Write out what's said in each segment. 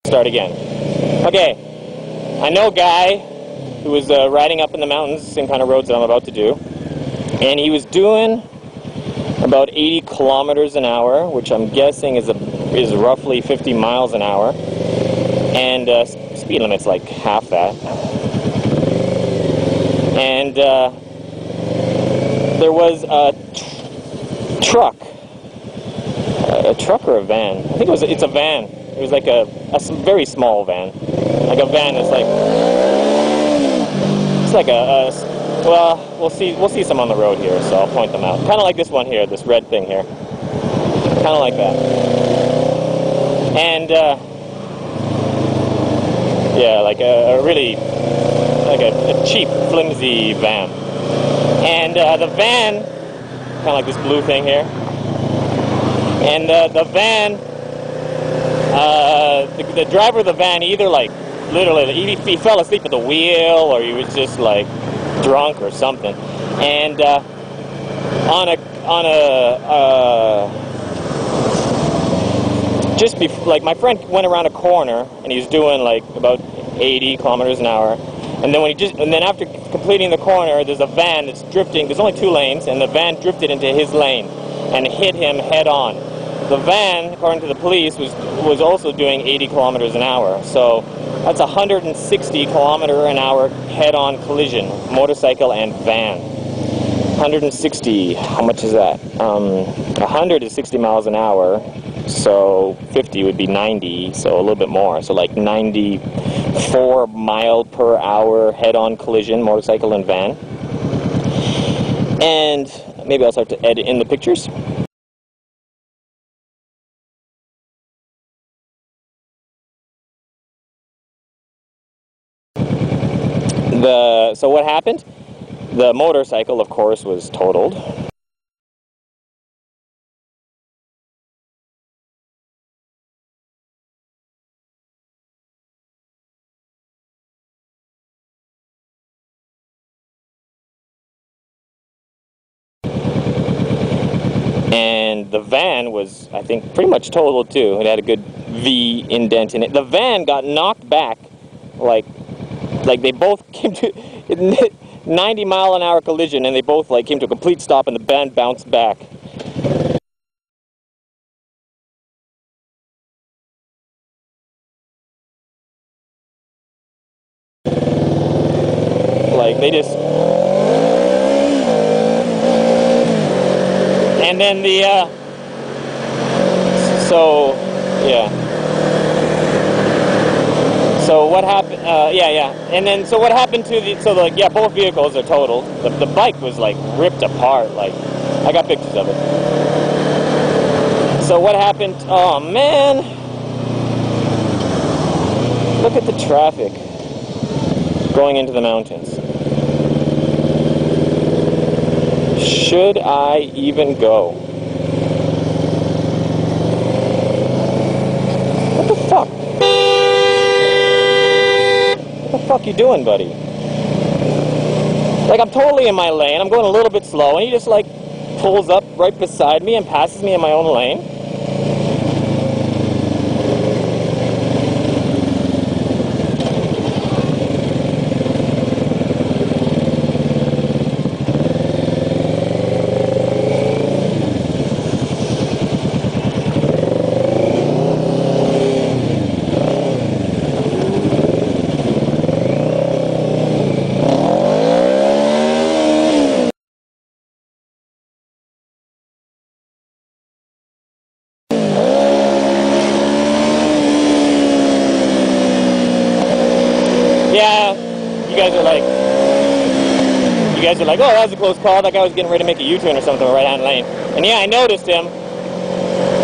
Start again. Okay, I know a guy who was riding up in the mountains, same kind of roads that I'm about to do, and he was doing about 80 kilometers an hour, which I'm guessing is roughly 50 miles an hour, and speed limit's like half that. And there was a truck or a van. I think it's a van. It was like a very small van, like a van that's like, it's like well, we'll see some on the road here, so I'll point them out. Kind of like this one here, this red thing here, kind of like that. And yeah, like a really like a cheap, flimsy van. And the van, kind of like this blue thing here. And the van. The driver of the van either like literally he fell asleep at the wheel, or he was just like drunk or something. And just before, like, my friend went around a corner and he was doing like about 80 kilometers an hour. And then after completing the corner, there's a van that's drifting. There's only 2 lanes, and the van drifted into his lane and hit him head on. The van, according to the police, was also doing 80 kilometers an hour. So that's 160 kilometer an hour head-on collision, motorcycle and van. 160, how much is that? 100 is 60 miles an hour, so 50 would be 90, so a little bit more. So like 94 mile per hour head-on collision, motorcycle and van. And maybe I'll start to edit in the pictures. So what happened? The motorcycle, of course, was totaled. And the van was, I think, pretty much totaled too. It had a good V indent in it. The van got knocked back like they both came to 90 mile an hour collision, and they both like came to a complete stop, and the van bounced back. Like they just, and then so yeah. So what happened? And then so what happened to both vehicles are totaled. The bike was like ripped apart. Like, I got pictures of it. So what happened? Oh man! Look at the traffic going into the mountains. Should I even go? What the fuck? What the fuck you doing, buddy? Like, I'm totally in my lane, I'm going a little bit slow, and he just like pulls up right beside me and passes me in my own lane. Yeah, you guys are like, oh, that was a close call. That guy was getting ready to make a U-turn or something in the right-hand lane. And yeah, I noticed him.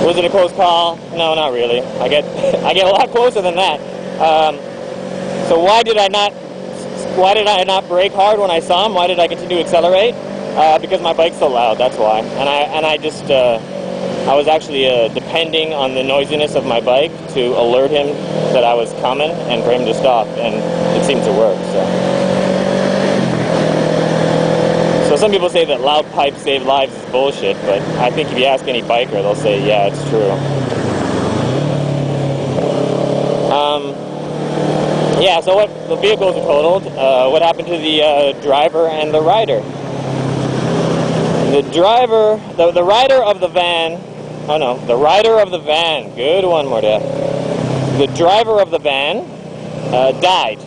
Was it a close call? No, not really. I get a lot closer than that. So why did I not brake hard when I saw him? Why did I continue to accelerate? Because my bike's so loud. That's why. And I was actually depending on the noisiness of my bike to alert him that I was coming and for him to stop, and it seemed to work. So some people say that loud pipes save lives is bullshit, but I think if you ask any biker, they'll say, yeah, it's true. Yeah, so what, the vehicles were totaled. What happened to the driver and the rider? The driver, the rider of the van, oh no, the rider of the van, good one more there. The driver of the van died.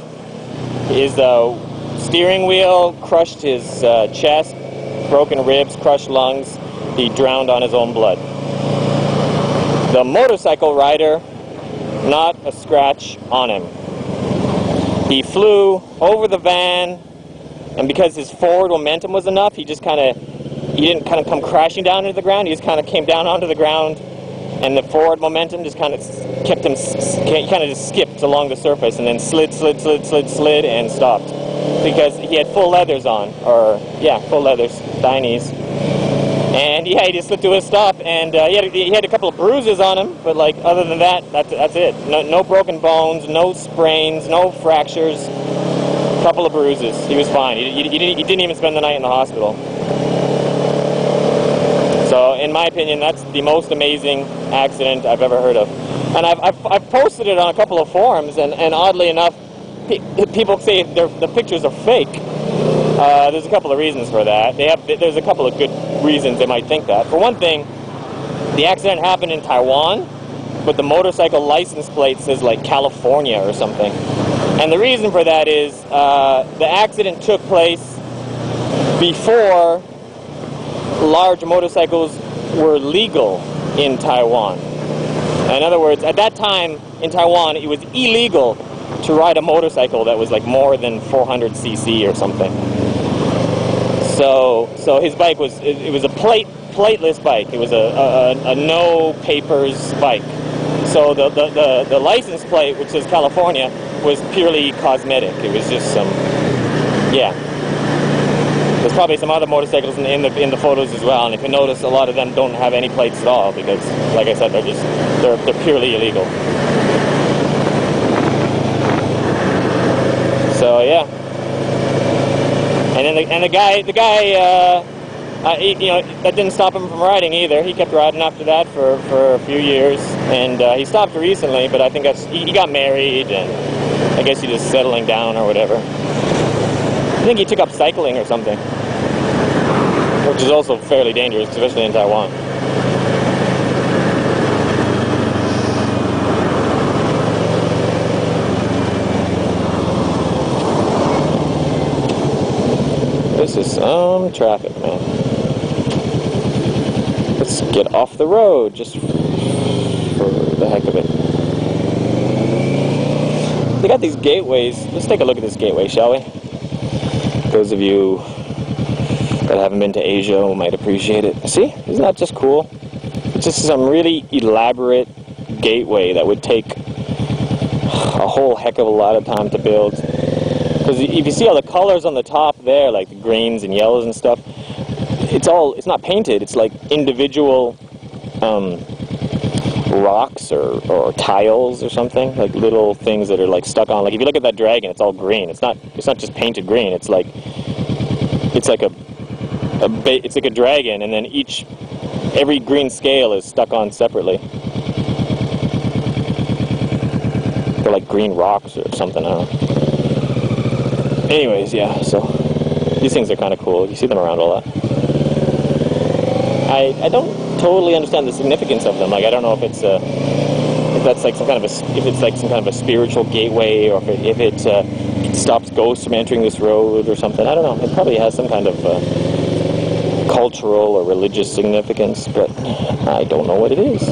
His steering wheel crushed his chest, broken ribs, crushed lungs. He drowned on his own blood. The motorcycle rider, not a scratch on him. He flew over the van, and because his forward momentum was enough, he didn't kind of come crashing down into the ground. He just kind of came down onto the ground, and the forward momentum just kind of kept him. He kind of just skipped along the surface, and then slid, and stopped because he had full leathers on, or yeah, full leathers, Chinese. And yeah, he just slipped to a stop, and he had a couple of bruises on him, but like other than that, that's it. No broken bones, no sprains, no fractures. A couple of bruises. He was fine. He didn't even spend the night in the hospital. So, in my opinion, that's the most amazing accident I've ever heard of. And I've posted it on a couple of forums, and oddly enough, people say the pictures are fake. There's a couple of reasons for that. There's a couple of good reasons they might think that. For one thing, the accident happened in Taiwan, but the motorcycle license plate says like California or something. And the reason for that is the accident took place before large motorcycles were legal in Taiwan. In other words, at that time in Taiwan, it was illegal to ride a motorcycle that was like more than 400 cc or something. So his bike was a plateless bike. It was a no papers bike. So the license plate, which says California, was purely cosmetic. It was just some, yeah. There's probably some other motorcycles in the photos as well, and if you notice, a lot of them don't have any plates at all because, like I said, they're purely illegal. So yeah, and then the guy, you know, that didn't stop him from riding either. He kept riding after that for a few years, and he stopped recently. But I think he got married, and I guess he's just settling down or whatever. I think he took up cycling or something, which is also fairly dangerous, especially in Taiwan. This is some traffic, man. Let's get off the road just for the heck of it. They got these gateways. Let's take a look at this gateway, shall we? Those of you that haven't been to Asia might appreciate it. See? Isn't that just cool? It's just some really elaborate gateway that would take a whole heck of a lot of time to build. Because if you see all the colors on the top there, like the greens and yellows and stuff, it's not painted. It's like individual rocks or tiles or something, like little things that are like stuck on. Like if you look at that dragon, it's all green. It's not just painted green. It's like a dragon, and then every green scale is stuck on separately. They're like green rocks or something. I don't know. Anyways, yeah. So these things are kind of cool. You see them around a lot. I don't totally understand the significance of them. Like I don't know if that's like some kind of a spiritual gateway, or if it stops ghosts from entering this road or something. I don't know. It probably has some kind of cultural or religious significance, but I don't know what it is.